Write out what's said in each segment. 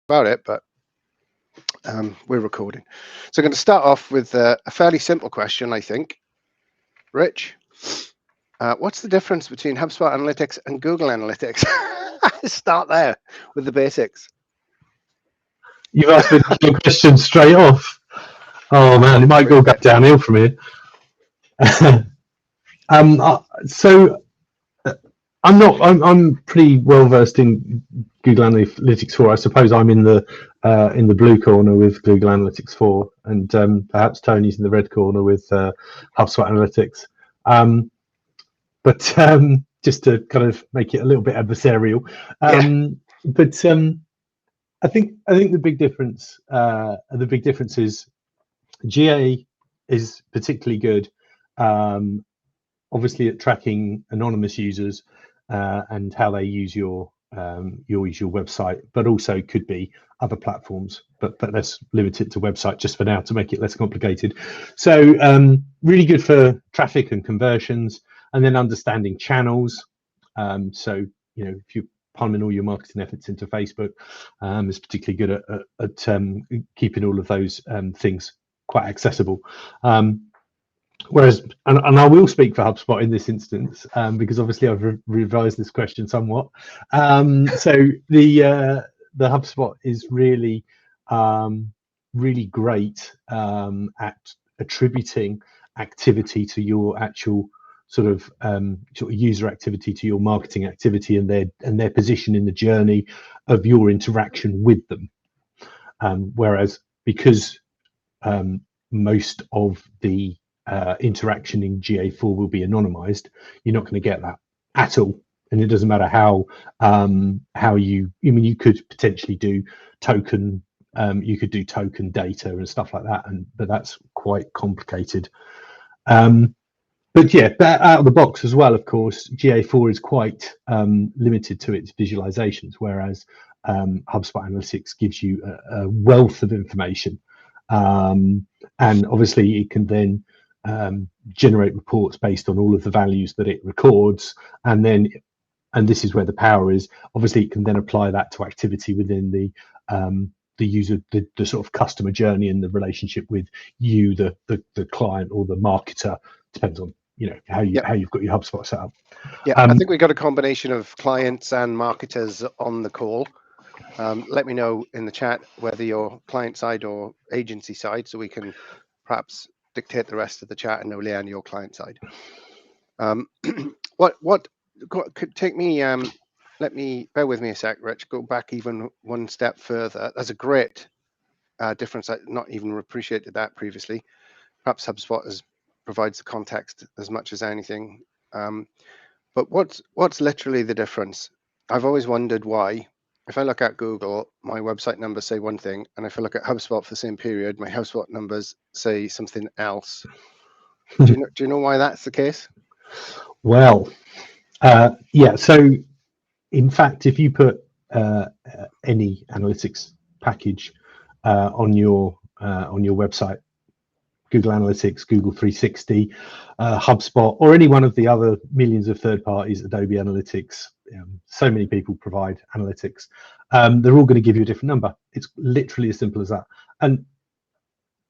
about it, but we're recording. So I'm going to start off with a fairly simple question, I think. Rich, what's the difference between HubSpot Analytics and Google Analytics? Start there with the basics. You've asked me a question straight off. Oh man, it might go downhill from here. So I'm pretty well versed in Google Analytics 4. I suppose I'm in the blue corner with Google Analytics 4, and perhaps Tony's in the red corner with HubSpot Analytics. But just to kind of make it a little bit adversarial. But I think the big difference is GA is particularly good, obviously at tracking anonymous users and how they use your website, but also could be other platforms. But let's limit it to website just for now to make it less complicated. So really good for traffic and conversions, and then understanding channels. So if you pumping all your marketing efforts into Facebook, is particularly good at keeping all of those things quite accessible. Whereas, and I will speak for HubSpot in this instance, because obviously I've revised this question somewhat. So the HubSpot is really great at attributing activity to your actual sort of user activity, to your marketing activity, and their position in the journey of your interaction with them. Whereas because most of the interaction in GA4 will be anonymized, you're not going to get that at all, and it doesn't matter how you could potentially do token data and stuff like that, but that's quite complicated. But yeah, out of the box as well, of course, GA4 is quite limited to its visualizations, whereas HubSpot Analytics gives you a wealth of information, and obviously it can then generate reports based on all of the values that it records, and this is where the power is. Obviously, it can then apply that to activity within the user, the sort of customer journey and the relationship with you, the client or the marketer. Depends on how you've got your HubSpot set up. I think we got a combination of clients and marketers on the call. Let me know in the chat whether you're client side or agency side, so we can perhaps dictate the rest of the chat, and know, Leanne, your client side. What could take me? Let me bear with me a sec, Rich. Go back even one step further. There's a great difference. I not even appreciated that previously. Perhaps HubSpot provides the context as much as anything. But what's literally the difference? I've always wondered why. If I look at Google, my website numbers say one thing, and if I look at HubSpot for the same period, my HubSpot numbers say something else. Do you know why that's the case? Well, yeah. So, in fact, if you put any analytics package on your website, Google Analytics, Google 360, HubSpot, or any one of the other millions of third parties, Adobe Analytics, so many people provide analytics, they're all going to give you a different number. It's literally as simple as that. And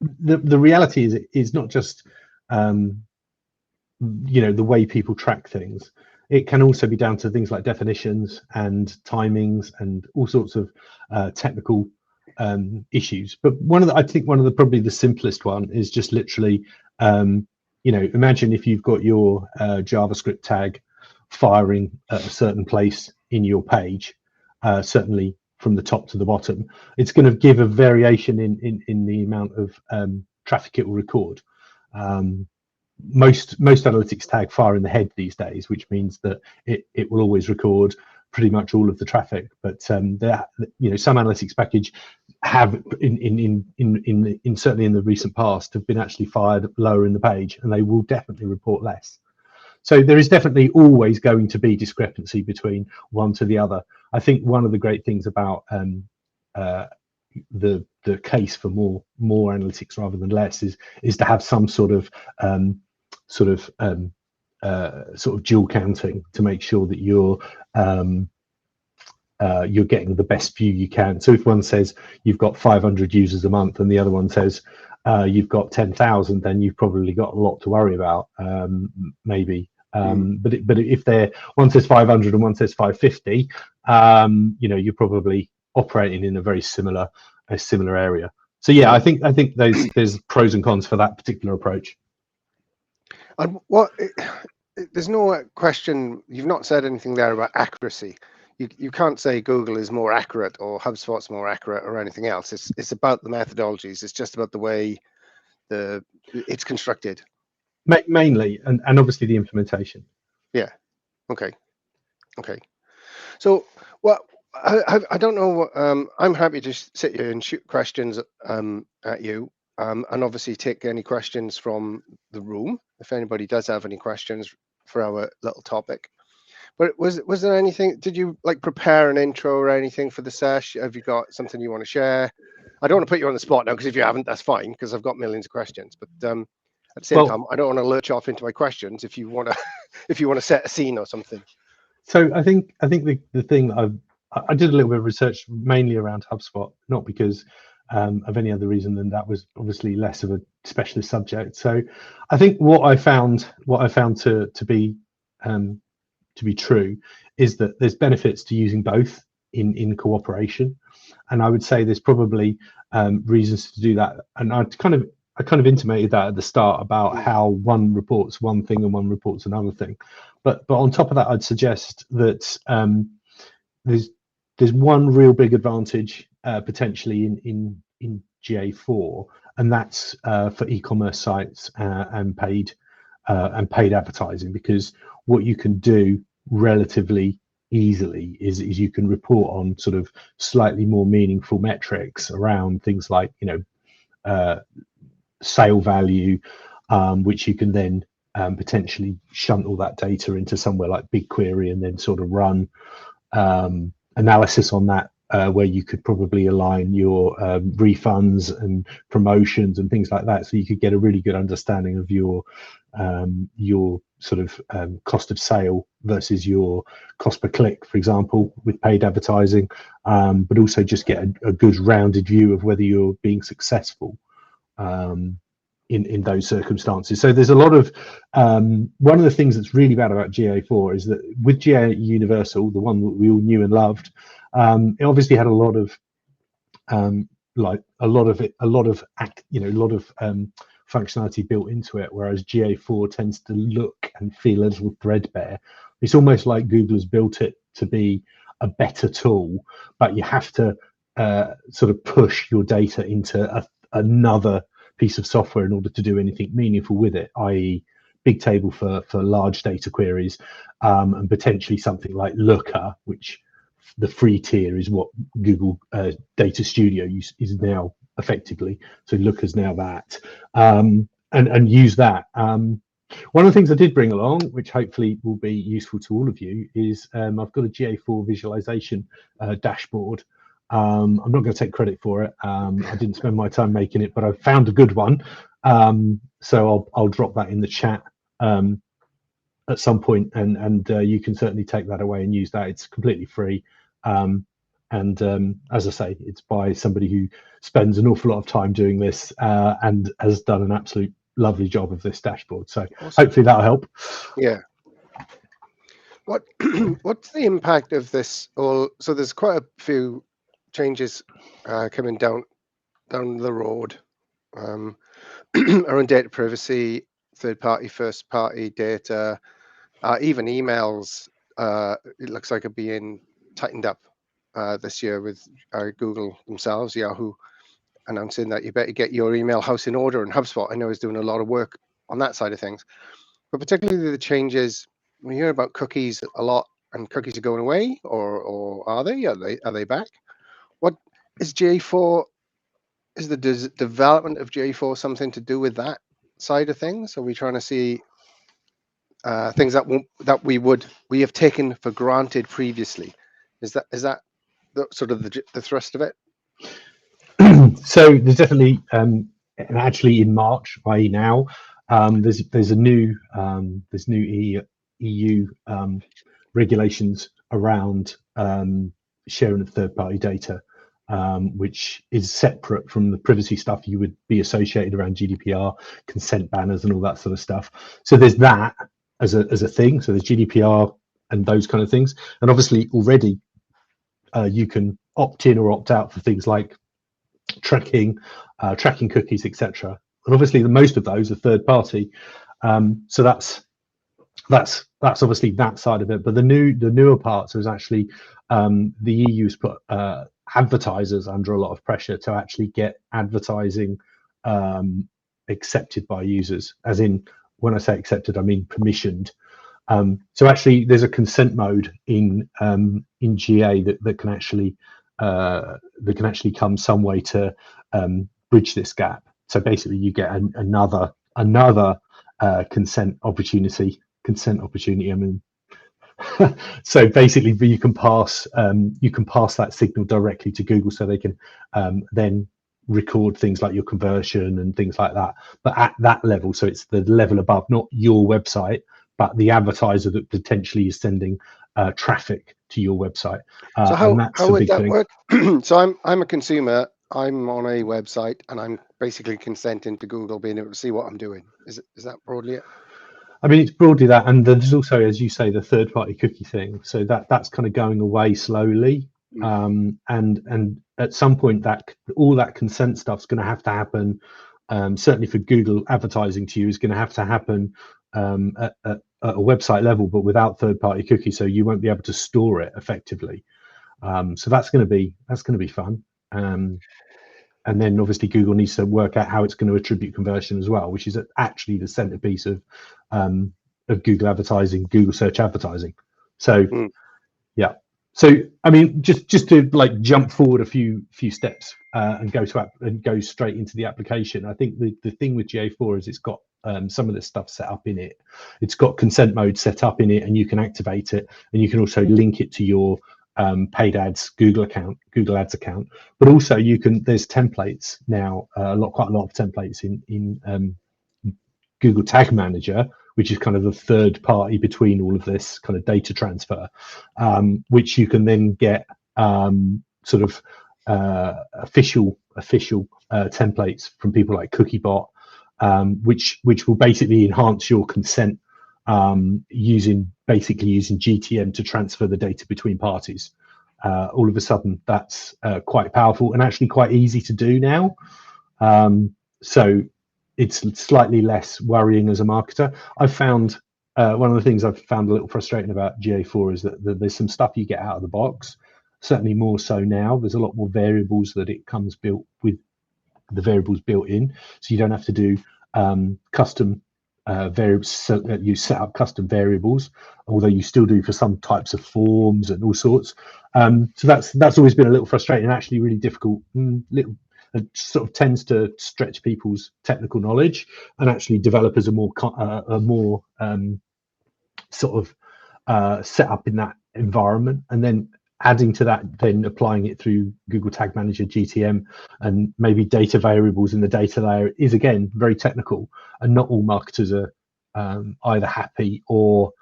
the reality is, it's not just the way people track things. It can also be down to things like definitions and timings and all sorts of technical issues. But I think one of the probably the simplest one is just literally, imagine if you've got your JavaScript tag firing at a certain place in your page, certainly from the top to the bottom, it's going to give a variation in the amount of traffic it will record. Most analytics tag fire in the head these days, which means that it will always record pretty much all of the traffic. But some analytics package have in certainly in the recent past have been actually fired lower in the page, and they will definitely report less. So there is definitely always going to be discrepancy between one to the other. I think one of the great things about the case for more analytics rather than less is to have some sort of dual counting to make sure that you're you're getting the best view you can. So if one says you've got 500 users a month and the other one says you've got 10,000, then you've probably got a lot to worry about, maybe. But if one says 500 and one says 550, you're probably operating in a very similar area. So yeah, I think there's pros and cons for that particular approach. And there's no question. You've not said anything there about accuracy. You can't say Google is more accurate or HubSpot's more accurate or anything else. It's about the methodologies. It's just about the way it's constructed. Mainly, and obviously the implementation. Yeah. Okay. So, well, I don't know. I'm happy to sit here and shoot questions at you, and obviously take any questions from the room if anybody does have any questions for our little topic. But was there anything? Did you like prepare an intro or anything for the sesh? Have you got something you want to share? I don't want to put you on the spot now, because if you haven't, that's fine, because I've got millions of questions. But at the same time, I don't want to lurch off into my questions. If you want to set a scene or something. So I think the thing that I did a little bit of research mainly around HubSpot, not because of any other reason than that was obviously less of a specialist subject. So I think what I found to be true is that there's benefits to using both in cooperation, and I would say there's probably reasons to do that. And I kind of intimated that at the start about how one reports one thing and one reports another thing. But on top of that, I'd suggest that there's one real big advantage potentially in GA4, and that's for e-commerce sites and paid advertising, because what you can do relatively easily is you can report on sort of slightly more meaningful metrics around things like sale value, which you can then potentially shunt all that data into somewhere like BigQuery and then sort of run analysis on that, where you could probably align your refunds and promotions and things like that, so you could get a really good understanding of your sort of cost of sale versus your cost per click, for example, with paid advertising, but also just get a good rounded view of whether you're being successful in those circumstances. So there's a lot of one of the things that's really bad about GA4 is that with GA Universal, the one that we all knew and loved, it obviously had a lot of functionality built into it, whereas GA4 tends to look and feel a little threadbare. It's almost like Google has built it to be a better tool, but you have to sort of push your data into another piece of software in order to do anything meaningful with it, i.e. Bigtable for large data queries, and potentially something like Looker, which the free tier is what Google Data Studio is now effectively. So Looker's now that, and use that. One of the things I did bring along, which hopefully will be useful to all of you, is I've got a GA4 visualization dashboard. I'm not going to take credit for it. I didn't spend my time making it, but I found a good one. So I'll drop that in the chat at some point, and you can certainly take that away and use that. It's completely free. And as I say, it's by somebody who spends an awful lot of time doing this and has done an absolute lovely job of this dashboard. So awesome. Hopefully that'll help. Yeah. What's the impact of this all? So there's quite a few changes coming down the road around data privacy, third party, first party data, even emails. It looks like are being tightened up this year with Google themselves, Yahoo, announcing that you better get your email house in order. And HubSpot, I know, is doing a lot of work on that side of things. But particularly the changes, we hear about cookies a lot, and cookies are going away, or are they? Are they back? What is GA4? Is the development of GA4 something to do with that side of things? Are we trying to see things that we have taken for granted previously? Is that the sort of the thrust of it? So there's definitely, and actually in March, i.e. now, there's new EU regulations around sharing of third-party data, which is separate from the privacy stuff you would be associated around GDPR, consent banners, and all that sort of stuff. So there's that as a thing. So there's GDPR and those kind of things, and obviously already you can opt in or opt out for things like tracking cookies, etc. And obviously the most of those are third party. So that's obviously that side of it. But the newer parts is actually the EU's put advertisers under a lot of pressure to actually get advertising accepted by users. As in, when I say accepted, I mean permissioned. So actually, there's a consent mode in GA that can actually come some way to bridge this gap. So basically, you get another consent opportunity. I mean, so basically, you can pass that signal directly to Google, so they can then record things like your conversion and things like that. But at that level, so it's the level above, not your website, but the advertiser that potentially is sending traffic to your website. So how would that thing. work? So I'm a consumer. I'm on a website, and I'm basically consenting to Google being able to see what I'm doing. Is that broadly it? I mean, it's broadly that, and there's also, as you say, the third-party cookie thing. So that's kind of going away slowly, and at some point, that all that consent stuff's going to have to happen. Certainly for Google advertising to you is going to have to happen at a website level, but without third-party cookies, so you won't be able to store it effectively. So that's going to be fun. And then obviously Google needs to work out how it's going to attribute conversion as well, which is actually the centerpiece of Google advertising, Google search advertising. So yeah. So I mean, just to like jump forward a few steps and go straight into the application. I think the thing with GA4 is it's got some of this stuff set up in it. It's got consent mode set up in it, and you can activate it, and you can also link it to your paid ads Google Ads account. But also there's templates now, quite a lot of templates in Google Tag Manager, which is kind of the third party between all of this kind of data transfer, which you can then get sort of official templates from people like Cookiebot, which will basically enhance your consent using GTM to transfer the data between parties. All of a sudden, that's quite powerful and actually quite easy to do now. So it's slightly less worrying as a marketer. I've found one of the things I've found a little frustrating about GA4 is that there's some stuff you get out of the box, certainly more so now. There's a lot more variables that it comes built with, the variables built in, so you don't have to do custom variables. So you set up custom variables, although you still do for some types of forms and all sorts. So that's always been a little frustrating and actually really difficult. It sort of tends to stretch people's technical knowledge, and actually developers are more sort of set up in that environment, and then adding to that, then applying it through Google Tag Manager, GTM, and maybe data variables in the data layer is again very technical, and not all marketers are either happy or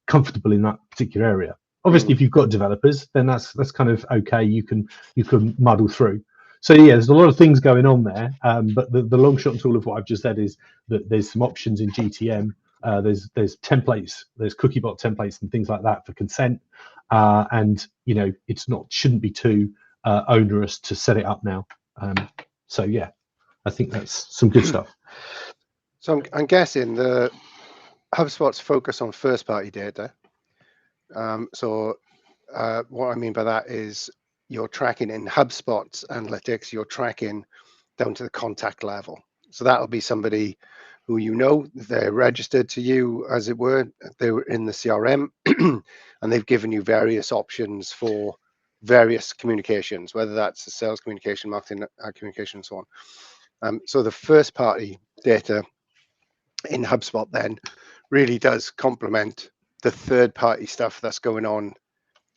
comfortable in that particular area. Obviously, if you've got developers, then that's kind of okay. You can muddle through. So yeah, there's a lot of things going on there, but the long shot and tall of what I've just said is that there's some options in GTM. There's templates, there's Cookiebot templates and things like that for consent, and shouldn't be too onerous to set it up now. So yeah, I think that's some good stuff. So I'm guessing the HubSpot's focus on first-party data. So what I mean by that is you're tracking in HubSpot Analytics, you're tracking down to the contact level. So that'll be somebody who they're registered to you, as it were, they were in the CRM, and they've given you various options for various communications, whether that's the sales communication, marketing communication, and so on. So the first party data in HubSpot then really does complement the third party stuff that's going on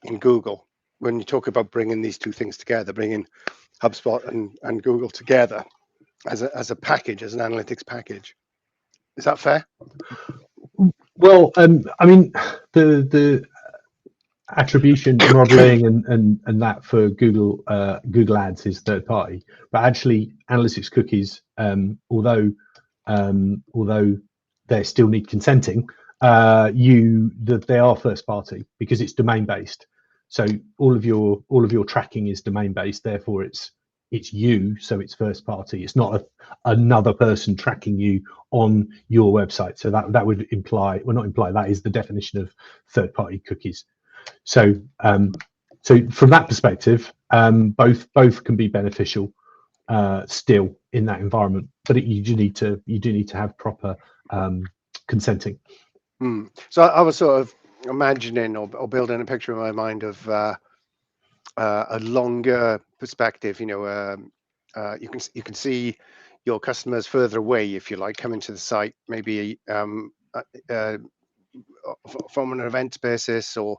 in Google. When you talk about bringing these two things together, bringing HubSpot and Google together as a package, as an analytics package. Is that fair? Well, I mean, the attribution modeling and that for Google Ads is third party, but actually analytics cookies, although they still need consenting, they are first party because it's domain based. So all of your tracking is domain based, therefore it's you, so it's first party. It's not another person tracking you on your website. So that would imply, well, not imply, that is the definition of third party cookies. So so from that perspective, both can be beneficial still in that environment, but you do need to have proper consenting. So I was sort of imagining or building a picture in my mind of a longer perspective. You know, you can see your customers further away, if you like, coming to the site, maybe from an event basis, or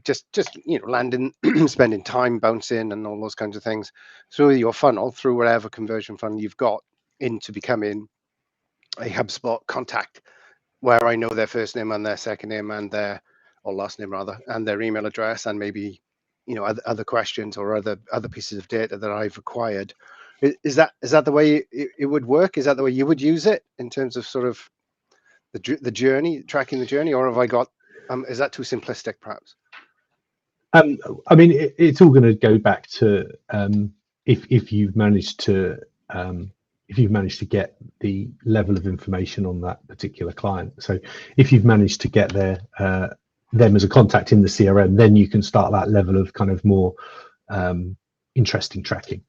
just you know, landing, spending time bouncing and all those kinds of things through your funnel, through whatever conversion funnel you've got, into becoming a HubSpot contact, where I know their first name and their second name and their, or last name rather, and their email address, and maybe, you know, other questions or other pieces of data that I've acquired. Is that the way it would work? Is that the way you would use it in terms of sort of the journey, tracking the journey, or have I got is that too simplistic perhaps? I mean, it's all going to go back to if you've managed to get the level of information on that particular client. So if you've managed to get them as a contact in the CRM, then you can start that level of kind of more interesting tracking.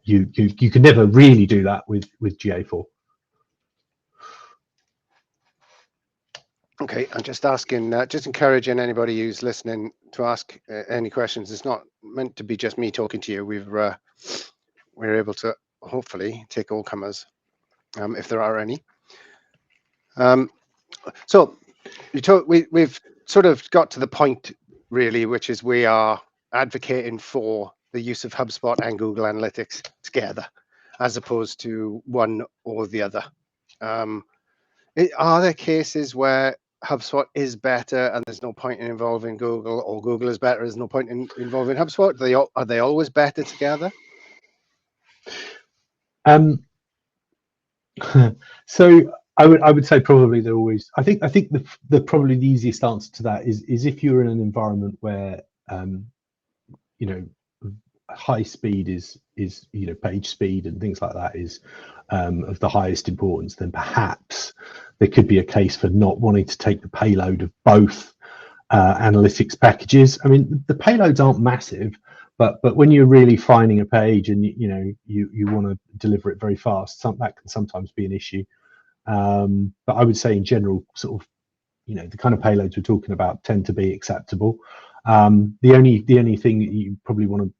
You can never really do that with GA4. Okay, I'm just asking, just encouraging anybody who's listening to ask any questions. It's not meant to be just me talking to you. We're able to hopefully take all comers, if there are any. So we've sort of got to the point really, which is we are advocating for the use of HubSpot and Google Analytics together, as opposed to one or the other. Are there cases where HubSpot is better and there's no point in involving Google, or Google is better, there's no point in involving HubSpot? Are they always better together? So I would say probably they're always. I think the probably the easiest answer to that is if you're in an environment where you know, high speed is you know, page speed and things like that is of the highest importance, then perhaps there could be a case for not wanting to take the payload of both analytics packages. I mean, the payloads aren't massive, but when you're really finding a page and you know you want to deliver it very fast, that can sometimes be an issue. But I would say in general, sort of, you know, the kind of payloads we're talking about tend to be acceptable. The only thing that you probably want to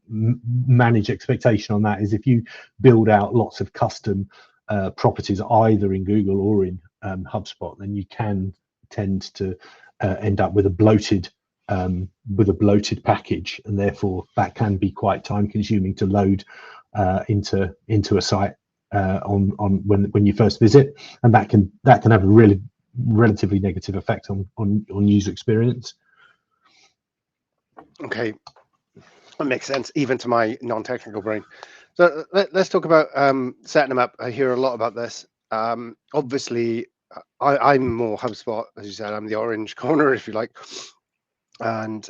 manage expectation on that is if you build out lots of custom properties either in Google or in HubSpot, then you can tend to end up with a bloated package, and therefore that can be quite time consuming to load into a site on when you first visit, and that can have a really relatively negative effect on user experience. Okay, that makes sense even to my non-technical brain. So let's talk about setting them up. I hear a lot about this. Obviously, I'm more HubSpot, as you said. I'm the orange corner, if you like. And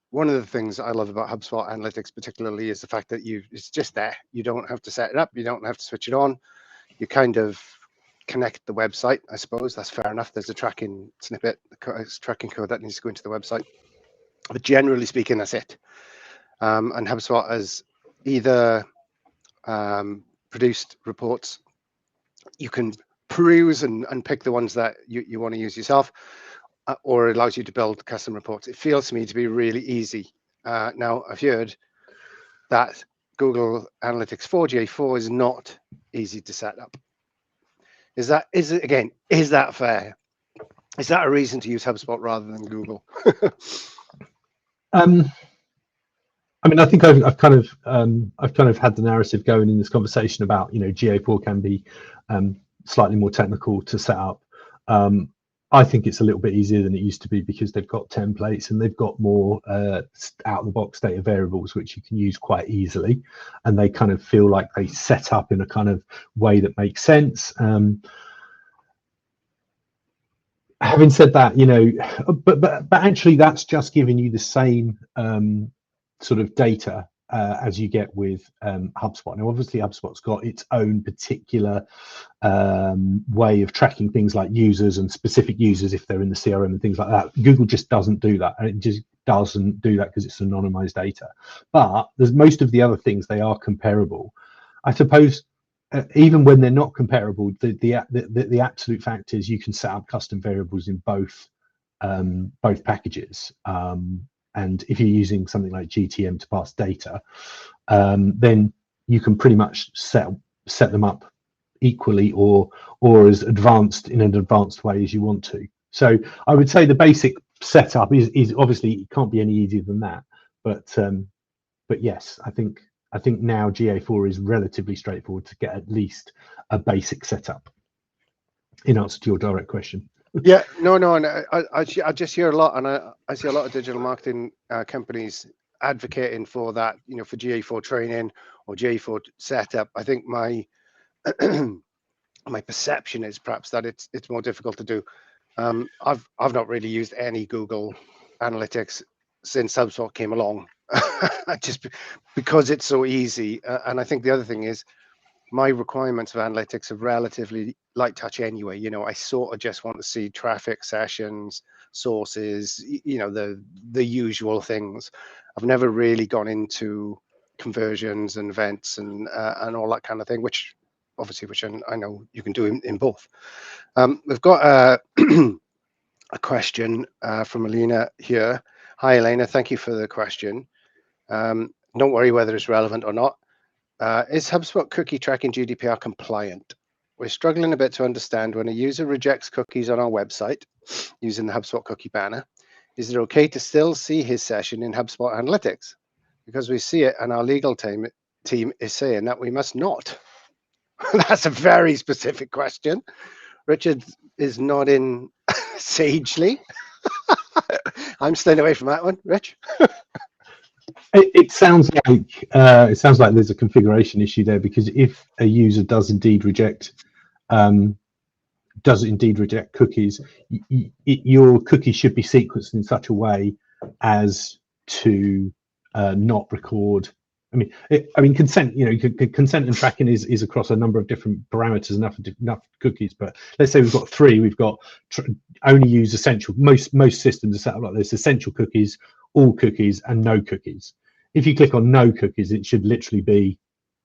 one of the things I love about HubSpot Analytics particularly is the fact that it's just there. You don't have to set it up. You don't have to switch it on. You kind of connect the website, I suppose. That's fair enough. There's a tracking snippet, tracking code that needs to go into the website. But generally speaking, that's it. And HubSpot has either produced reports. You can peruse and pick the ones that you want to use yourself, or it allows you to build custom reports. It feels to me to be really easy. Now, I've heard that Google Analytics 4 GA4 is not easy to set up. Is that fair? Is that a reason to use HubSpot rather than Google? I mean, I think I've kind of had the narrative going in this conversation about, you know, GA4 can be slightly more technical to set up. I think it's a little bit easier than it used to be because they've got templates and they've got more out-of-the-box data variables which you can use quite easily, and they kind of feel like they set up in a kind of way that makes sense. Having said that, you know, but actually that's just giving you the same sort of data as you get with HubSpot. Now, obviously, HubSpot's got its own particular way of tracking things like users and specific users if they're in the CRM and things like that. Google just doesn't do that, and it just doesn't do that because it's anonymized data. But there's most of the other things, they are comparable. I suppose even when they're not comparable, the absolute fact is you can set up custom variables in both packages. And if you're using something like GTM to pass data, then you can pretty much set them up equally or as advanced in an advanced way as you want to. So I would say the basic setup is obviously, it can't be any easier than that. But yes, I think now GA4 is relatively straightforward to get at least a basic setup. In answer to your direct question. Yeah, no, and I just hear a lot, and I see a lot of digital marketing companies advocating for that, you know, for GA4 training or GA4 setup. I think my my perception is perhaps that it's more difficult to do. I've not really used any Google Analytics since HubSpot came along, just because it's so easy. And I think the other thing is, my requirements of analytics are relatively light touch anyway. You know, I sort of just want to see traffic, sessions, sources, you know, the usual things. I've never really gone into conversions and events and all that kind of thing, which obviously, I know you can do in both. We've got a question from Elena here. Hi, Elena. Thank you for the question. Don't worry whether it's relevant or not. Is HubSpot cookie tracking GDPR compliant? We're struggling a bit to understand when a user rejects cookies on our website using the HubSpot cookie banner. Is it okay to still see his session in HubSpot Analytics? Because we see it and our legal team is saying that we must not. That's a very specific question. Richard is nodding sagely. I'm staying away from that one, Rich. It sounds like there's a configuration issue there, because if a user does indeed reject cookies, your cookie should be sequenced in such a way as to not record. I mean, consent. You know, consent and tracking is across a number of different parameters, enough cookies. But let's say we've got three. We've got only use essential. Most systems are set up like this: essential cookies, all cookies, and no cookies. If you click on no cookies, it should literally be,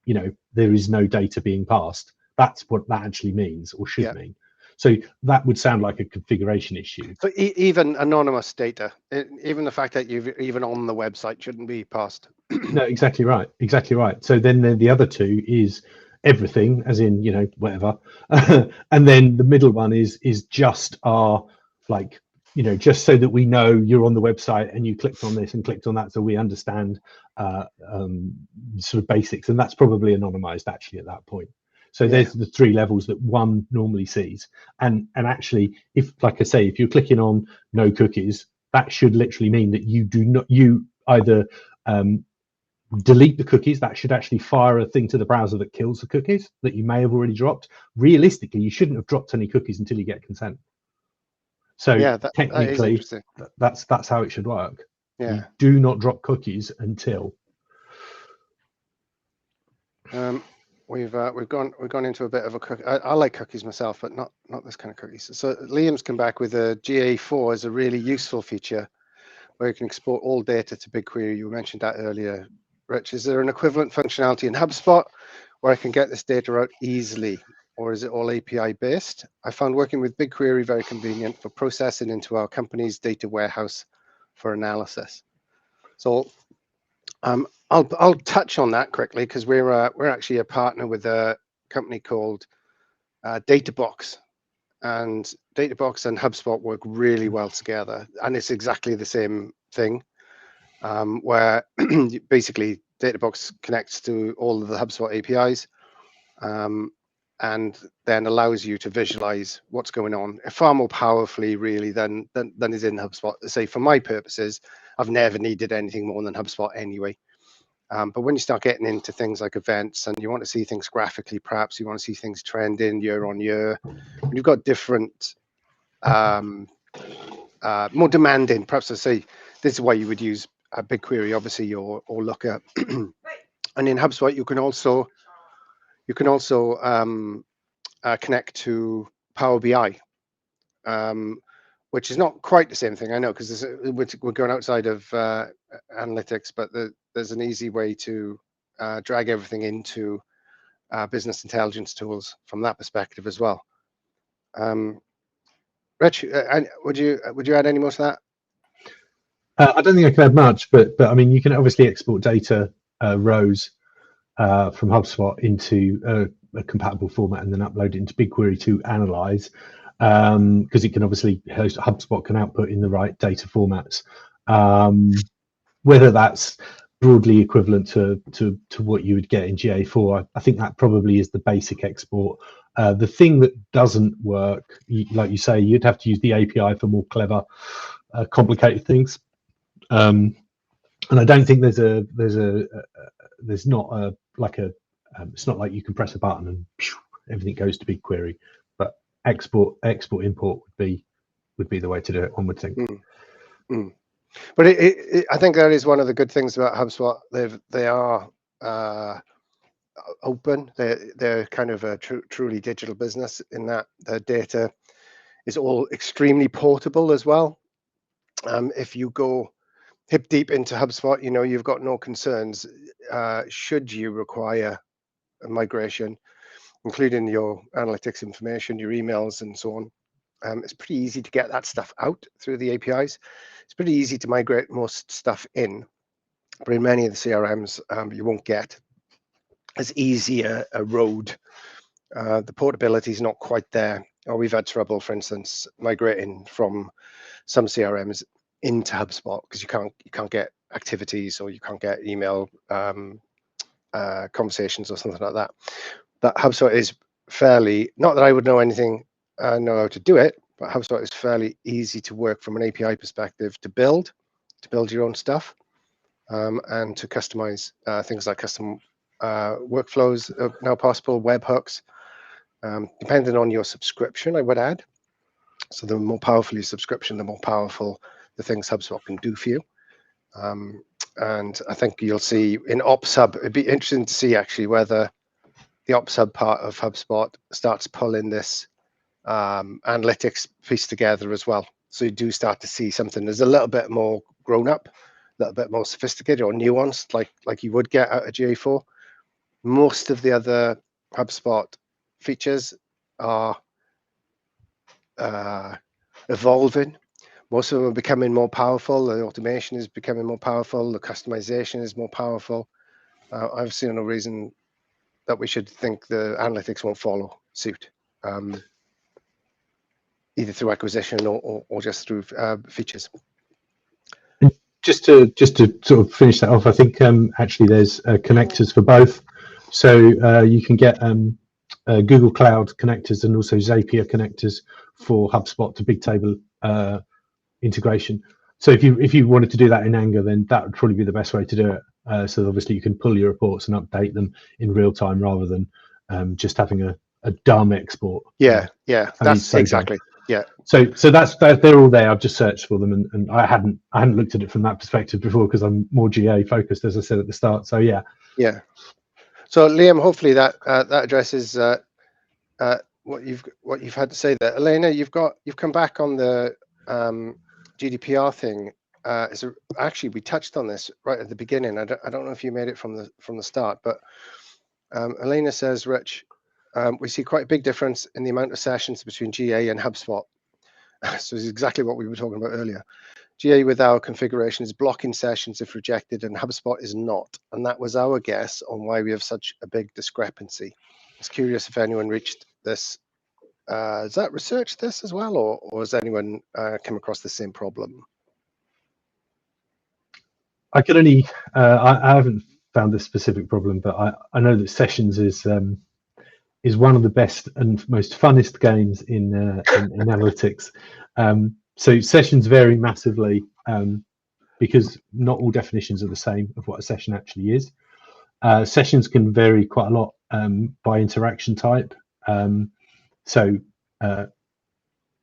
you know, there is no data being passed. That's what that actually means, or should mean. So that would sound like a configuration issue. So even anonymous data, even the fact that you've even on the website shouldn't be passed. No, exactly right. So then the other two is everything, as in, you know, whatever. And then the middle one is just our, like, you know, just so that we know you're on the website and you clicked on this and clicked on that, so we understand sort of basics. And that's probably anonymized actually at that point. So there's the three levels that one normally sees. And actually, if, like I say, if you're clicking on no cookies, that should literally mean that you either delete the cookies. That should actually fire a thing to the browser that kills the cookies that you may have already dropped. Realistically, you shouldn't have dropped any cookies until you get consent. So technically, that's how it should work. Yeah. You do not drop cookies until. We've gone into a bit of a cookie. I like cookies myself, but not this kind of cookies. So Liam's come back with a GA4 as a really useful feature where you can export all data to BigQuery. You mentioned that earlier, Rich. Is there an equivalent functionality in HubSpot where I can get this data out easily, or is it all API based? I found working with BigQuery very convenient for processing into our company's data warehouse for analysis. So I'll touch on that quickly, because we're actually a partner with a company called Databox, and Databox and HubSpot work really well together, and it's exactly the same thing, where basically Databox connects to all of the HubSpot APIs, and then allows you to visualize what's going on far more powerfully, really, than is in HubSpot. Say, for my purposes, I've never needed anything more than HubSpot anyway. But when you start getting into things like events and you want to see things graphically, perhaps you want to see things trending year on year, when you've got different, more demanding, perhaps I say, this is why you would use a BigQuery, obviously, or Looker. And in HubSpot, you can also connect to Power BI, which is not quite the same thing, I know, because we're going outside of analytics, but there's an easy way to drag everything into business intelligence tools from that perspective as well. Rich, would you add any more to that? I don't think I can add much, but I mean, you can obviously export data rows from HubSpot into a compatible format and then upload it into BigQuery to analyze, because it can obviously HubSpot can output in the right data formats. Whether that's broadly equivalent to what you would get in GA4, I think that probably is the basic export. The thing that doesn't work, like you say, you'd have to use the API for more clever, complicated things. And I don't think there's not a it's not like you can press a button and everything goes to BigQuery. But export import would be the way to do it, one would think. But I think that is one of the good things about HubSpot. They are open. They're kind of a truly digital business in that their data is all extremely portable as well. If you go hip deep into HubSpot, you know, you've got no concerns should you require a migration, including your analytics information, your emails, and so on. It's pretty easy to get that stuff out through the APIs. It's pretty easy to migrate most stuff in, but in many of the CRMs, you won't get as easy a road. The portability is not quite there. Or we've had trouble, for instance, migrating from some CRMs into HubSpot because you can't get activities, or you can't get email conversations or something like that. But HubSpot is fairly, not that I would know anything, know how to do it, but HubSpot is fairly easy to work from an API perspective to build your own stuff, and to customize things like custom workflows are now possible, webhooks, depending on your subscription, I would add. So the more powerful your subscription, the more powerful the things HubSpot can do for you. And I think you'll see in Ops Hub, it'd be interesting to see actually whether the Ops Hub part of HubSpot starts pulling this analytics piece together as well. So you do start to see something that's a little bit more grown up, a little bit more sophisticated or nuanced, like you would get out of GA4. Most of the other HubSpot features are evolving. Most of them are becoming more powerful. The automation is becoming more powerful. The customization is more powerful. I've seen no reason that we should think the analytics won't follow suit, either through acquisition or just through features. Just to sort of finish that off, I think actually there's connectors for both. So you can get Google Cloud connectors and also Zapier connectors for HubSpot to Bigtable integration. So if you wanted to do that in anger, then that would probably be the best way to do it. So obviously you can pull your reports and update them in real time rather than just having a dumb export. Yeah, that's so exactly dumb. Yeah. So they're all there. I've just searched for them, and I hadn't looked at it from that perspective before because I'm more GA focused, as I said at the start. So yeah. So Liam, hopefully that addresses what you've had to say there. Elena, you've come back on the GDPR thing. Actually, we touched on this right at the beginning. I don't know if you made it from the start, but Elena says, Rich, we see quite a big difference in the amount of sessions between GA and HubSpot. So it's exactly what we were talking about earlier. GA with our configuration is blocking sessions if rejected, and HubSpot is not. And that was our guess on why we have such a big discrepancy. I was curious if anyone reached this. Has that researched this as well, or has anyone come across the same problem? I could only, I haven't found this specific problem, but I know that sessions is is one of the best and most funnest games in analytics. So sessions vary massively because not all definitions are the same of what a session actually is. Sessions can vary quite a lot by interaction type. So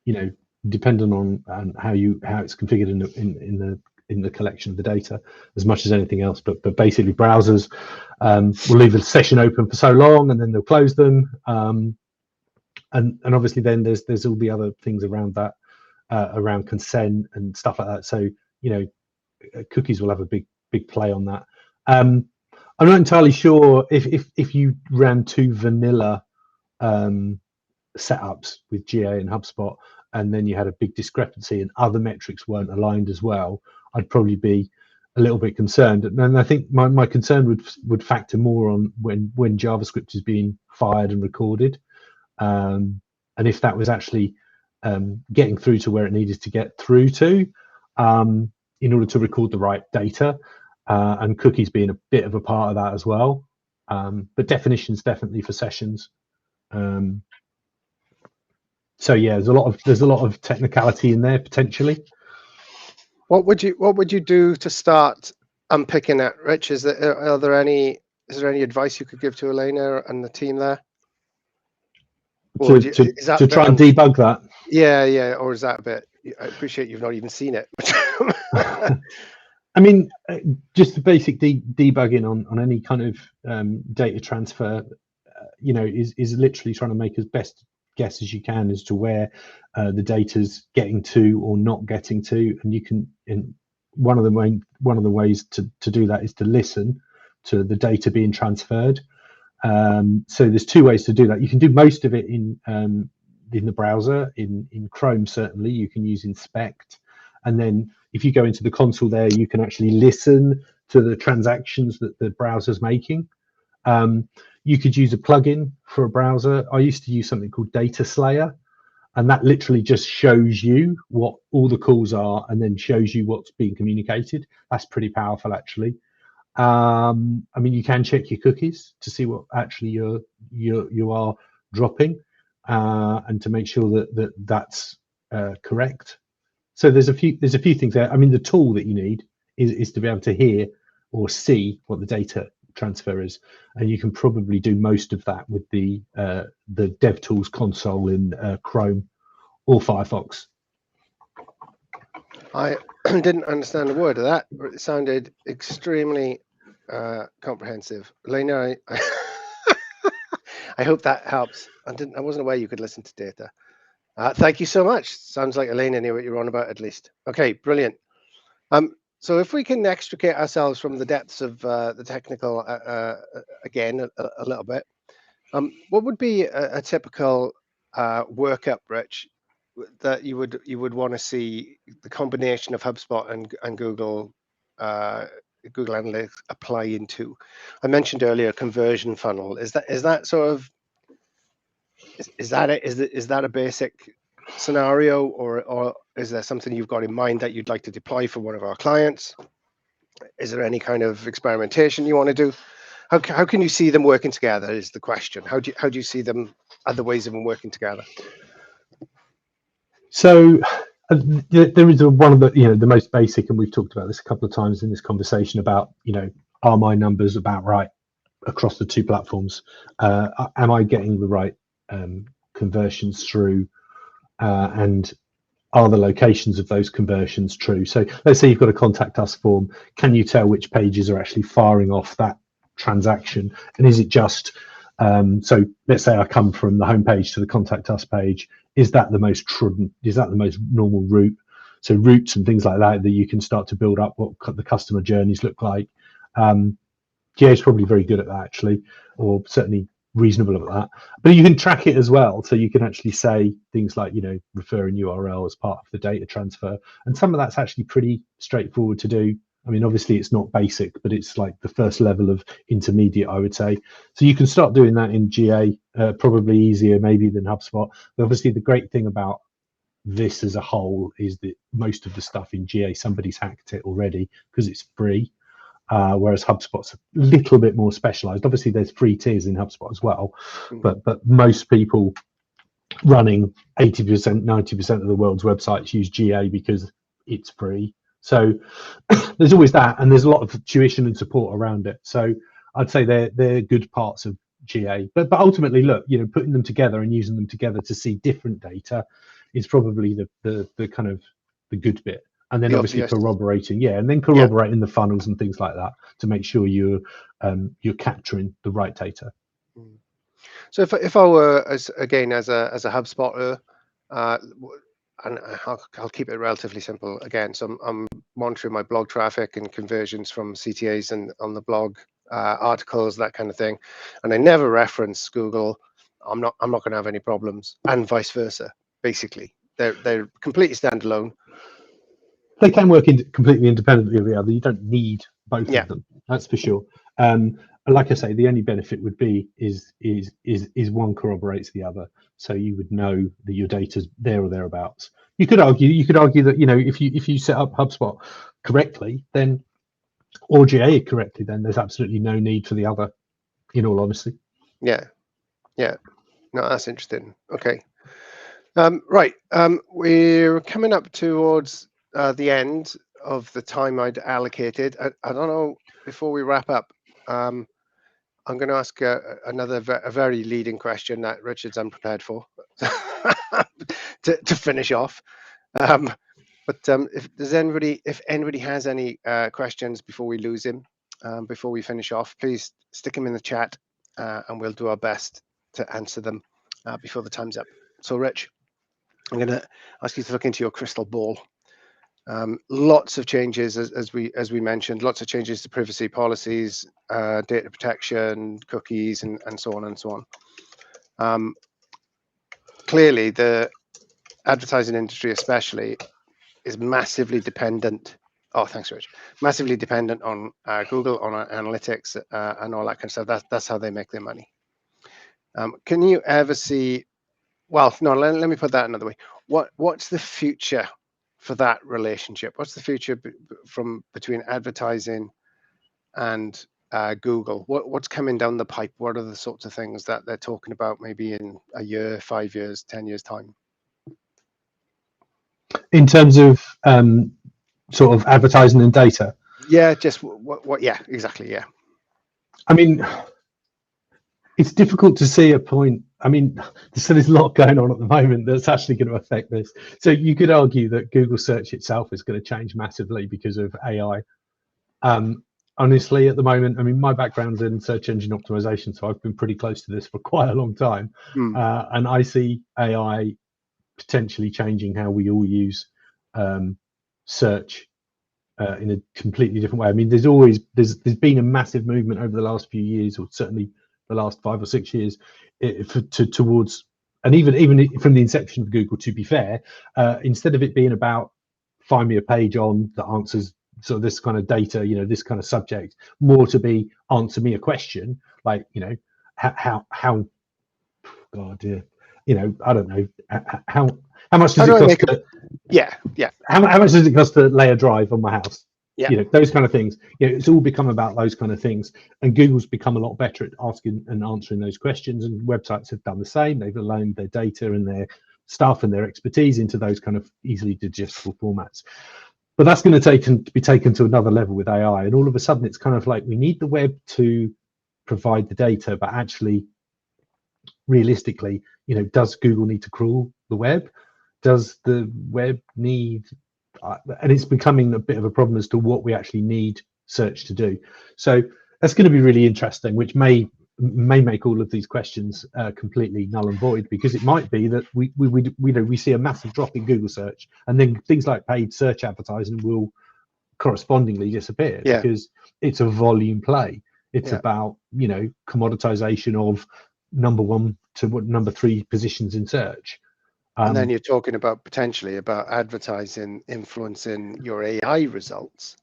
you know, depending on how it's configured in the collection of the data, as much as anything else. But basically, browsers will leave a session open for so long, and then they'll close them. And obviously, then there's all the other things around that, around consent and stuff like that. So you know, cookies will have a big play on that. I'm not entirely sure if you ran two vanilla setups with GA and HubSpot, and then you had a big discrepancy and other metrics weren't aligned as well, I'd probably be a little bit concerned. And I think my concern would factor more on when JavaScript is being fired and recorded, and if that was actually getting through to where it needed to get through to in order to record the right data, and cookies being a bit of a part of that as well. But definitions definitely for sessions. So yeah, there's a lot of technicality in there potentially. What would you do to start unpicking that, Rich? Is there any advice you could give to Elena and the team there? Or to try and debug that? Yeah. Or is that a bit? I appreciate you've not even seen it. I mean, just the basic debugging on any kind of data transfer, you know, is literally trying to make as best guess as you can as to where the data's getting to or not getting to, and you can. One of the ways to do that is to listen to the data being transferred. So there's two ways to do that. You can do most of it in the browser. In Chrome, certainly you can use inspect, and then if you go into the console there, you can actually listen to the transactions that the browser's making. You could use a plugin for a browser. I used to use something called Data Slayer, and that literally just shows you what all the calls are and then shows you what's being communicated. That's pretty powerful, actually. I mean, you can check your cookies to see what actually you are dropping, and to make sure that's correct. So there's a few things there. I mean, the tool that you need is to be able to hear or see what the data transfer is, and you can probably do most of that with the DevTools console in Chrome or Firefox. I didn't understand a word of that, but it sounded extremely comprehensive. Elena, I hope that helps. I wasn't aware you could listen to data. Thank you so much. Sounds like Elena knew what you were on about at least. Okay, brilliant. So if we can extricate ourselves from the depths of the technical again a little bit, what would be a typical workup, Rich, that you would want to see the combination of HubSpot and Google Analytics apply into? I mentioned earlier conversion funnel. Is that sort of is that a basic scenario, or is there something you've got in mind that you'd like to deploy for one of our clients? Is there any kind of experimentation you want to do? How can you see them working together is the question. How do you see them, other ways of them working together? So there is one of the most basic, and we've talked about this a couple of times in this conversation about, are my numbers about right across the two platforms? Am I getting the right conversions through, and are the locations of those conversions true? So let's say you've got a contact us form. Can you tell which pages are actually firing off that transaction? And is it just, so let's say I come from the homepage to the contact us page. Is that the most normal route? So routes and things like that you can start to build up what the customer journeys look like. GA is probably very good at that, actually, or certainly reasonable at that. But you can track it as well, so you can actually say things like referring URL as part of the data transfer, and some of that's actually pretty straightforward to do. I mean, obviously it's not basic, but it's like the first level of intermediate, I would say. So you can start doing that in GA, probably easier maybe than HubSpot. But obviously the great thing about this as a whole is that most of the stuff in GA, somebody's hacked it already because it's free. whereas HubSpot's a little bit more specialized. Obviously, there's free tiers in HubSpot as well, but most people running 80%, 90% of the world's websites use GA because it's free. So there's always that, and there's a lot of tuition and support around it. So I'd say they're good parts of GA. But ultimately, look, putting them together and using them together to see different data is probably the kind of the good bit. And then obviously corroborating, and then corroborating the funnels and things like that to make sure you're capturing the right data. So if I were as a HubSpotter, and I'll keep it relatively simple again. So I'm monitoring my blog traffic and conversions from CTAs and on the blog, articles, that kind of thing, and I never reference Google. I'm not going to have any problems, and vice versa. Basically, they're completely standalone. They can work completely independently of the other. You don't need both of them. That's for sure. Like I say, the only benefit would be is one corroborates the other, so you would know that your data's there or thereabouts. You could argue that if you set up HubSpot correctly, then or GA correctly, then there's absolutely no need for the other. In all honesty. Yeah. No, that's interesting. Okay. Right. We're coming up towards the end of the time I'd allocated. I don't know. Before we wrap up, I'm going to ask a very leading question that Richard's unprepared for to finish off. But if anybody has any questions before we lose him, before we finish off, please stick them in the chat, and we'll do our best to answer them before the time's up. So, Rich, I'm going to ask you to look into your crystal ball. Lots of changes, as we mentioned, lots of changes to privacy policies, data protection, cookies, and so on and so on. Clearly, the advertising industry, especially, is massively dependent. Oh, thanks, Rich. Massively dependent on Google, on analytics, and all that kind of stuff. That's how they make their money. Can you ever see? Well, no. Let me put that another way. What's the future for that relationship? What's the future between advertising and Google? What's coming down the pipe? What are the sorts of things that they're talking about maybe in a year, 5 years, 10 years time? In terms of sort of advertising and data? Yeah, just what? Yeah, exactly. Yeah. I mean, it's difficult to see a point. I mean, there's a lot going on at the moment that's actually going to affect this. So you could argue that Google search itself is going to change massively because of AI. Honestly, at the moment, I mean, my background's in search engine optimization, so I've been pretty close to this for quite a long time. And I see AI potentially changing how we all use search in a completely different way. I mean, there's been a massive movement over the last few years, or certainly the last 5 or 6 years, towards, and even from the inception of Google, to be fair, instead of it being about find me a page on that answers sort of this kind of data, this kind of subject, more to be answer me a question, like, how God, I don't know, how much does it cost to, how much does it cost to lay a drive on my house? Those kind of things. It's all become about those kind of things, and Google's become a lot better at asking and answering those questions, and websites have done the same. They've aligned their data and their stuff and their expertise into those kind of easily digestible formats. But that's going to be taken to another level with AI, and all of a sudden it's kind of like we need the web to provide the data, but actually, realistically, does Google need to crawl the web? Does the web need? And it's becoming a bit of a problem as to what we actually need search to do. So that's going to be really interesting, which may make all of these questions completely null and void, because it might be that we see a massive drop in Google search, and then things like paid search advertising will correspondingly disappear, because it's a volume play. It's about commoditization of number 1 to number 3 positions in search. And then you're talking about potentially about advertising influencing your AI results,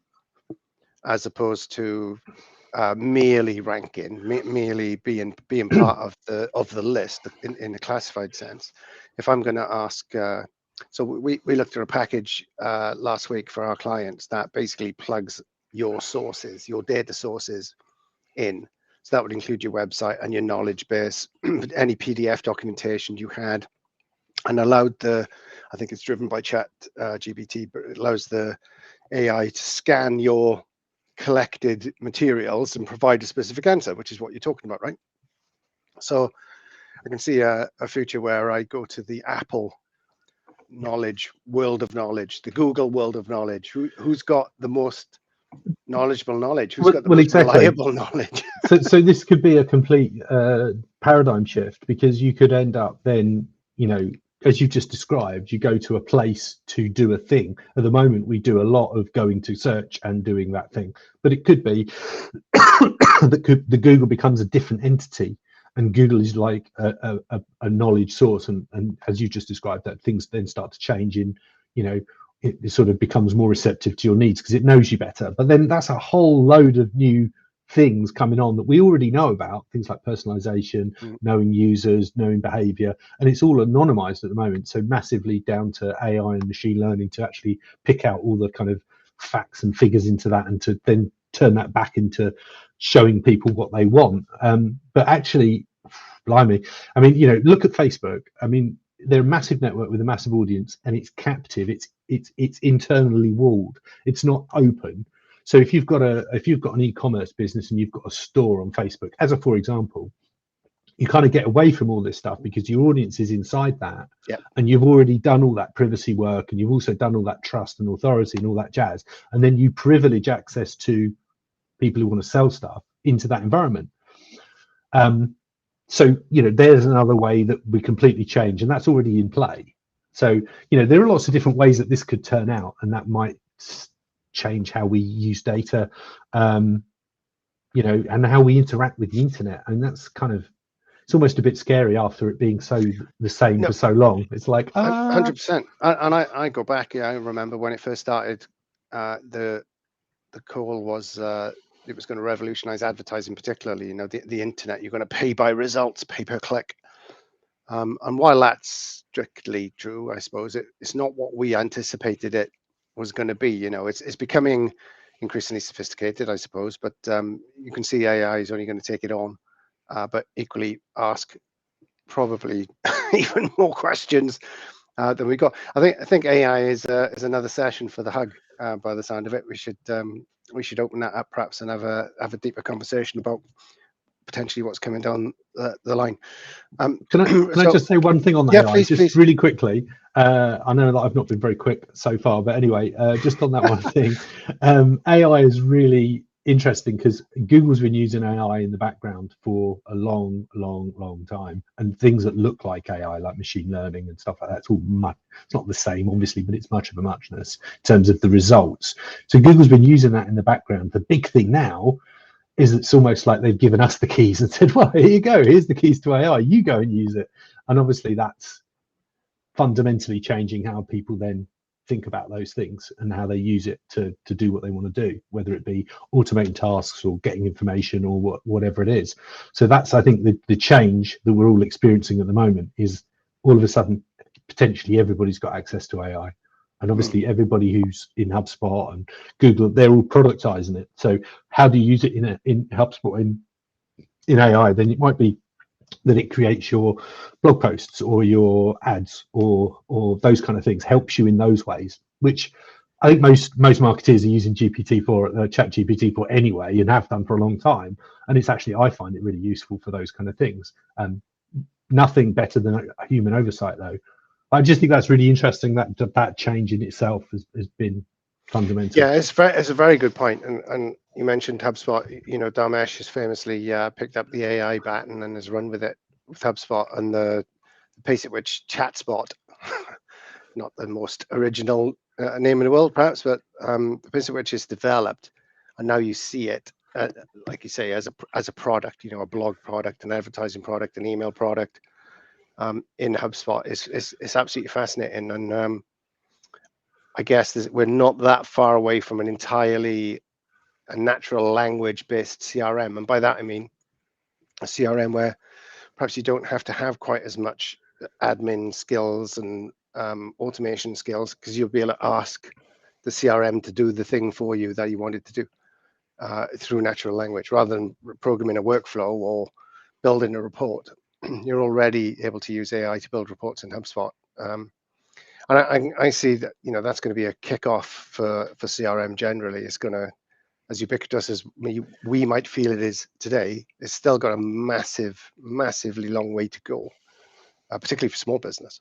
as opposed to merely ranking, merely being part of the list in a classified sense. If I'm going to ask, so we looked at a package last week for our clients that basically plugs your sources, your data sources in. So that would include your website and your knowledge base, any PDF documentation you had, and allowed the, I think it's driven by Chat GPT, but it allows the AI to scan your collected materials and provide a specific answer, which is what you're talking about, right? So I can see a future where I go to the Apple knowledge, world of knowledge, the Google world of knowledge. Who's got the most knowledgeable knowledge? Who's got the most reliable knowledge? So this could be a complete paradigm shift, because you could end up then, you know, as you just described, you go to a place to do a thing. At the moment, we do a lot of going to search and doing that thing, but it could be that the Google becomes a different entity, and Google is like a knowledge source, and as you just described, that things then start to change in, you know, it sort of becomes more receptive to your needs because it knows you better. But then that's a whole load of new things coming on that we already know about, things like personalization, knowing users, knowing behavior, and it's all anonymized at the moment, so massively down to AI and machine learning to actually pick out all the kind of facts and figures into that, and to then turn that back into showing people what they want. But actually, blimey, I mean, you know, look at Facebook. I mean, they're a massive network with a massive audience, and it's captive. It's internally walled. It's not open. So if you've got an e-commerce business and you've got a store on Facebook, as a for example, you kind of get away from all this stuff because your audience is inside that, and you've already done all that privacy work, and you've also done all that trust and authority and all that jazz, and then you privilege access to people who want to sell stuff into that environment. So, you know, there's another way that we completely change, and that's already in play. So, you know, there are lots of different ways that this could turn out, and that might change how we use data, you know, and how we interact with the internet. And that's kind of, it's almost a bit scary after it being so the same for so long. It's like 100%. And I go back. Yeah, I remember when it first started. The call was it was going to revolutionize advertising, particularly, you know, the internet. You're going to pay by results, pay per click. And while that's strictly true, I suppose it's not what we anticipated it was going to be. You know, it's becoming increasingly sophisticated, I suppose, but you can see AI is only going to take it on, but equally ask probably even more questions than we got. I think AI is another session for the Hug. By the sound of it, we should open that up perhaps and have a deeper conversation about potentially what's coming down the line. Can I just say one thing on that? Yeah, AI, please. Really quickly. I know that I've not been very quick so far, but anyway, just on that one thing, AI is really interesting because Google's been using AI in the background for a long time, and things that look like AI, like machine learning and stuff like that, it's not the same, obviously, but it's much of a muchness in terms of the results. So Google's been using that in the background. The big thing now is it's almost like they've given us the keys and said, well, here you go, here's the keys to AI, you go and use it. And obviously that's fundamentally changing how people then think about those things and how they use it to do what they want to do, whether it be automating tasks or getting information or whatever it is. So that's, I think, the change that we're all experiencing at the moment is all of a sudden potentially everybody's got access to AI. And obviously everybody who's in HubSpot and Google, they're all productizing it. So how do you use it in HubSpot in AI? Then it might be that it creates your blog posts or your ads or those kind of things, helps you in those ways, which I think most marketeers are using GPT-4, Chat GPT-4 anyway, and have done for a long time. And it's actually, I find it really useful for those kind of things. Nothing better than a human oversight, though. I just think that's really interesting, that change in itself has been fundamental. Yeah, it's a very good point. And you mentioned HubSpot. You know, Dharmesh has famously picked up the AI baton and has run with it with HubSpot, and the pace at which ChatSpot, not the most original name in the world perhaps, but the pace at which it's developed, and now you see it, like you say, as a product, you know, a blog product, an advertising product, an email product, in HubSpot is absolutely fascinating. And I guess we're not that far away from an entirely natural language-based CRM. And by that, I mean a CRM where perhaps you don't have to have quite as much admin skills and automation skills, because you'll be able to ask the CRM to do the thing for you that you wanted to do. through natural language, rather than programming a workflow or building a report. You're already able to use AI to build reports in HubSpot. And I see that, you know, that's going to be a kickoff for CRM generally. It's going to, as ubiquitous as we might feel it is today, it's still got a massively long way to go, particularly for small business.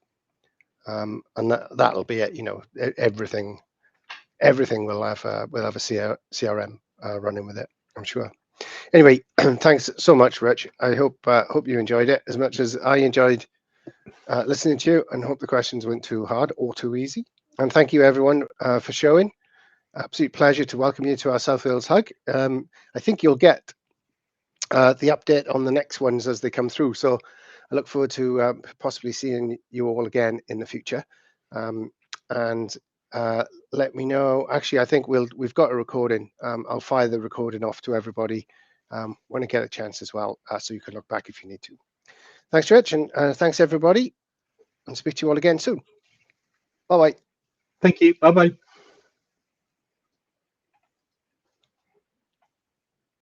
And that'll be it. You know, everything will have a CRM running with it, I'm sure. Anyway, thanks so much, Rich. I hope you enjoyed it as much as I enjoyed listening to you, and hope the questions weren't too hard or too easy. And thank you, everyone, for showing. Absolute pleasure to welcome you to our South Wales Hug. I think you'll get the update on the next ones as they come through. So I look forward to possibly seeing you all again in the future. And let me know. Actually, I think we've got a recording. I'll fire the recording off to everybody when I get a chance as well, so you can look back if you need to. Thanks, Rich, and thanks everybody, and speak to you all again soon. Bye-bye. Thank you. Bye-bye.